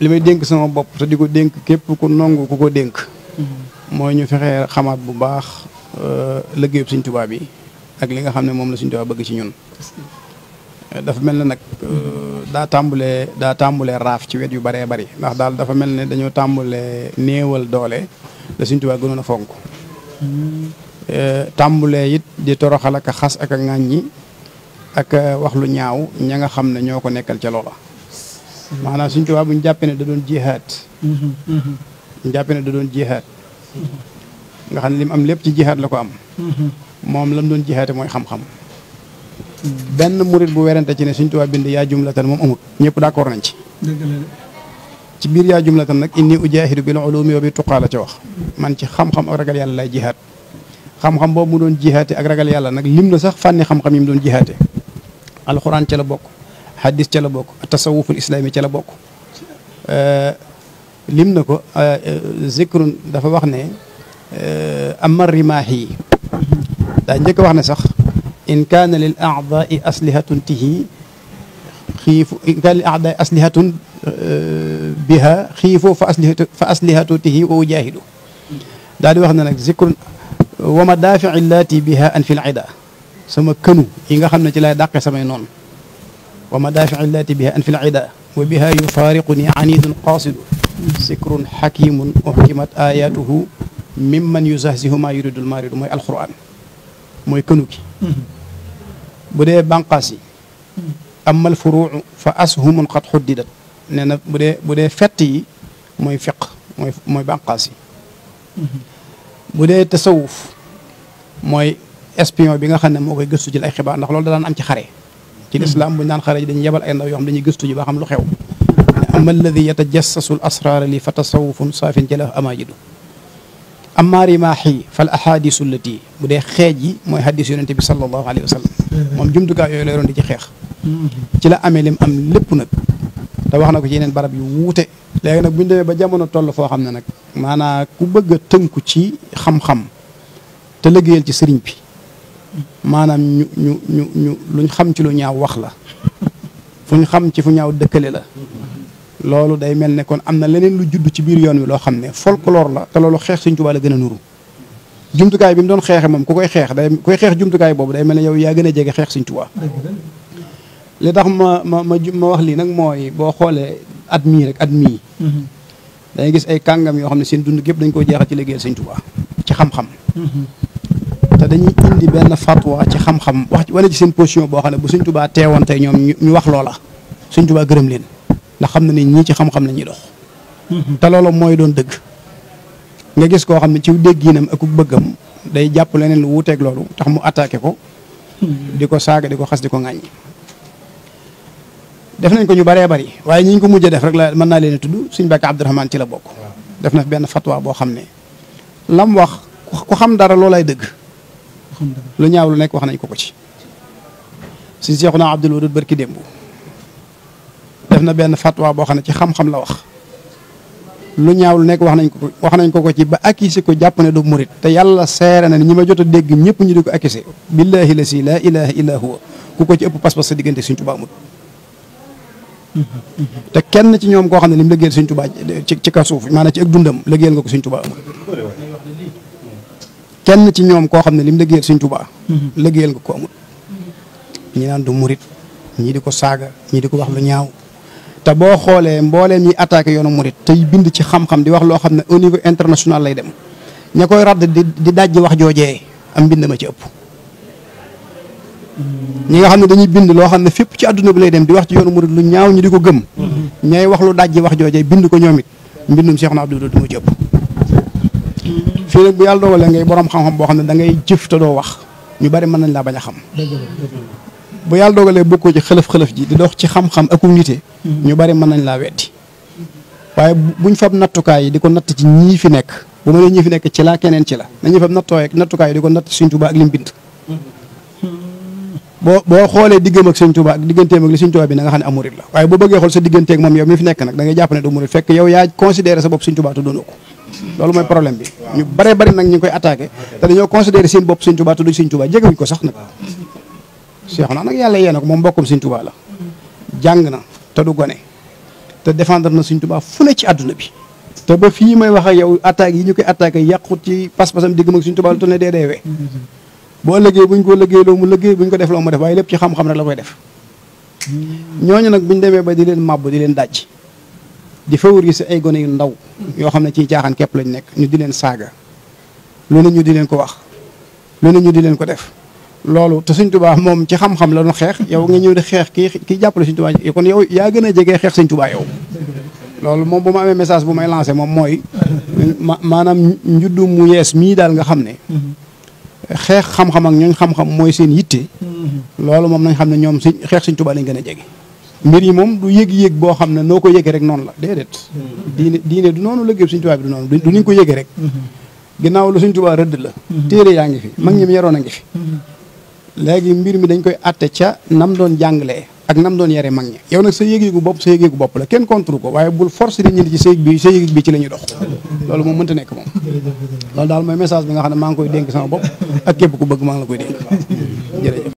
li may dénk sama bopp te di ko dénk képp ku nongu ku ko dénk mooy ñu fexe xamaat bu baax liggéeyub Sëñ Tuubaa bi ak li nga xam ne moom la Sëñ Tuubaa bëgg ci ñun. dafa mel ne nag daa tàmbulee raaf ci wet yu bëree bëri ndax daal dafa mel ne dañoo tàmbulee néewal doole la Sëñ Tuubaa gënoon a fonk. tàmbulee it di toroxal ak a xas ak a ŋàññi ak wax lu ñaaw ña nga xam ne ñoo ko nekkal ca loola. maanaam Sëñ Tuubaa bu ñu jàppee ne da doon jihaad. ñu jàppee ne da doon jihaad. nga xam ne li mu am lépp ci jihaad la ko am. moom la mu doon jihaate mooy xam-xam. benn murit bu werante ci ne Sëñ Tuubaa bind yaa jumlatan moom amut ñëpp d'accord nañ ci. ci biir yaa jumlatan nag inni ujaahidu bil ulumi wa bi tuqaa la ca wax. man ci xam-xam ak ragal yàlla lay jihaad. xam-xam boobu mu doon jihaate ak ragal yàlla nag lim na sax fànni xam-xam yi mu doon jihaate. alxuraan ca la bokk. hadis ca la bokk tasawuful islaami ca la bokk. lim na ko zikrun dafa wax ne amma rimaax yi daa njëkk wax ne sax in kaana lil aadaai aslihatun tihi xiifu in kaana lil aadaai aslihatun biha xiifu fa aslihatu tihi wa ujaahidu daal di wax ne nag zikrun wa madaafici allaati biha an fil ida sama kënu yi nga xam ne ci lay dàqe samay noonu wa madaafici allaati biha an fil ida wa biha yufaariquni anidun qaasidu zikrun xakimun uxkimat ayatuhu mimman yuzahzihu ma yuridul maridu mooy alquran mooy kënu gi bu dee bànqaas yi amal furuu fa ashumun qad xuddidat nee na bu dee fett yi mooy fiq mooy bànqaas yi bu dee tasawuf mooy espion bi nga xam ne moo koy gëstu ci ay xibaar ndax loolu da daan am ci xare ci lislaam bu ñu daan xare ji dañuy yebal ay ndaw yoo xam dañuy gëstu ji ba xam lu xew ama alladi yatajassasu al asraara li fa tasawufun saafin jalah amajidu amma rimaahi fal ahadisu allati bu dee xeej yi mooy hadis yonente bi sallallahu alayhi wa sallam moom jumtukaay yooyu la yoroon di ci xeex ci la amee lim am lépp nag te wax na ko ci yeneen barab yu wuute léegi nag bu ñu demee ba jamono toll foo xam ne nag maanaa ku bëgg a tënku ci xam-xam te liggéeyal ci sëriñ bi maanaam ñu luñ xam ci lu ñaaw wax la fu ñu xam ci fu ñaaw dëkkale la loolu day mel ne kon am na leneen lu judd ci biir yoon wi loo xam ne folklore la te loolu xeex Sëñ Tuubaa la gën a nuru jumtukaay bi mu doon xeexe moom ku koy xeex jumtukaay boobu day mel ne yow yaa gën a jege xeex Sëñ Tuubaa li tax ma wax lii nag mooy boo xoolee at mii dangay gis ay kàngam yoo xam ne seen dund gépp dañ koy jeexal ci liggéeyal Sëñ Tuubaa ci xam-xam te dañuy indi benn fatwa ci xam-xam wax wala ci seen position boo xam ne bu Sëñ Tuubaa teewoon tey ñoom ñu wax loola Sëñ Tuubaa gërëm leen ndax xam na ne ñii ci xam-xam la ñuy dox te loolu mooy doon dëgg nga gis koo xam ne ci dégginam ak bëggam day jàpp leneen lu wuuteeg loolu tax mu attaqué ko di ko saaga di ko xas di ko ŋàññi def nañ ko ñu bëree bëri waaye ñi ñu ko mujj def rek la mën naa leen a tudd Sëñ Mbàkke Abdourahmane ci la bokk def na benn fatwa boo xam ne lam wax ku xam dara loolay dëgg lu ñaaw lu nekk wax nañ ko ci Sëñ Seexuna Abdul Wadud barki démb def na benn fatwa boo xam ne ci xam-xam la wax lu ñaaw lu nekk wax nañ ko ci ba accusé ko jàpp ne du murit te yàlla seere na ni ñi ma jot a dégg ñëpp ñu di ko accusé billahi la si laa ilaha illa huwa ku ko ci ëpp pas-pas sa diggante Sëñ Tuubaa amut te kenn ci ñoom koo xam ne li mu liggéeyal Sëñ Tuubaa ci kaw suuf maanaam ci ak dundam liggéeyal nga ko Sëñ Tuubaa amut kenn ci ñoom koo xam ne li mu liggéeyal Sëñ Tuubaa liggéeyal nga ko amut ñi naan du murit ñii di ko saaga ñii di ko wax lu ñaaw te boo xoolee mbooleem ñi attaqué yoonu murit tey bind ci xam-xam di wax loo xam ne au niveau international lay dem ña koy radd di dajji wax joojee am mbind ma ci ëpp ñi nga xam ne dañuy bind loo xam ne fépp ci àdduna bi lay dem di wax ci yoonu murit lu ñaaw ñu di ko gëm ñay wax lu dajji wax joojee bind ko ñoom it mbindum Seexuna Abdul Wadud mu ci ëpp fii nag bu yàlla dogalee ngay borom xam-xam boo xam ne da ngay jëf te doo wax ñu bari mën nañ laa bañ a xam bu yàlla dogalee bokkoo ci xëlëf-xëlëf ji di dox ci xam-xam ak nite ñu bari mën nañ laa weddi waaye buñ fab nattukaay yi di ko natt ci ñii fi nekk bu ma nee ñii fi nekk ci la keneen ci la nañuy fab nattukaay yi di ko natt Sëñ Tuubaa ak lim bind boo xoolee diggam ak Sëñ Tuubaa ak digganteem ak li Sëñ Tuubaa bi na nga xam ne am murit la waaye boo bëggee xool sa digganteeg moom yow mi fi nekk nag da ngay jàpp ne du murit fekk yow yaa considéré sa bopp Sëñ Tuubaa te doonoo ko loolu mooy problème bi ñu bare bari nag ñu ngi koy attaqué te dañoo considéré seen bopp Sëñ Tuubaa te duñ Sëñ Tuubaa jegewuñ ko sax nag Seex na nag yàlla yee na ko moom mbokkum Sëñ Tuubaa la jàng na te du gone te défendre na Sëñ Tuubaa fu ne ci àdduna bi te ba fii may wax ak yow attaques yi ñu koy attaqué yàqut ci pas-pasam digg mag Sëñ Tuubaa lu toll ne deewee boo liggéey buñ ko liggéeyloo mu liggéey buñ ko def loo mu def waaye lépp ci xam-xam rek la koy def ñooñu nag buñ demee ba di leen màbb di leen daj di favoriser ay gone yu ndaw yoo xam ne ciy caaxaan képp lañ nekk ñu di leen saaga lu ne ñu di leen ko wax lu ne ñu di leen ko def loolu te Sëñ Tuubaa moom ci xam-xam la ñu xeex yow nga ñëw di xeex kii jàppale Sëñ Tuubaa kon yow yaa gën a jegee xeex Sëñ Tuubaa yow loolu moom bu ma amee message bu may lancé moom mooy maanaam njuddu mu yees mii daal nga xam ne xeex xam-xam ak ñooñ xam-xam mooy seen yitte loolu moom nañ xam ne ñoom xeex Sëñ Tuubaa lañ gën a jege mbir yi moom du yëg-yëg boo xam ne noo ko yëgee rek noonu la déedéet diine du noonu liggéey Sëñ Tuubaa bi du noonu du niñ ko yëgee rek ginnaaw lu Sëñ Tuubaa rëdd la téere yaa ngi fi mag ñi mi yaroon a ngi fi léegi mbir mi dañ koy atte ca nam doon jàngalee ak nam doon yare mag ñi yow nag sa yëg-yëgu bopp la kenn contre ko waaye bul force nit ñi ci sa yëg bi ci la ñuy dox loolu moom mënta nekk moom loolu daal mooy message bi nga xam ne maa ngi koy dénk sama bopp ak képp ku bëgg maa ngi la koy dénk jërëjëf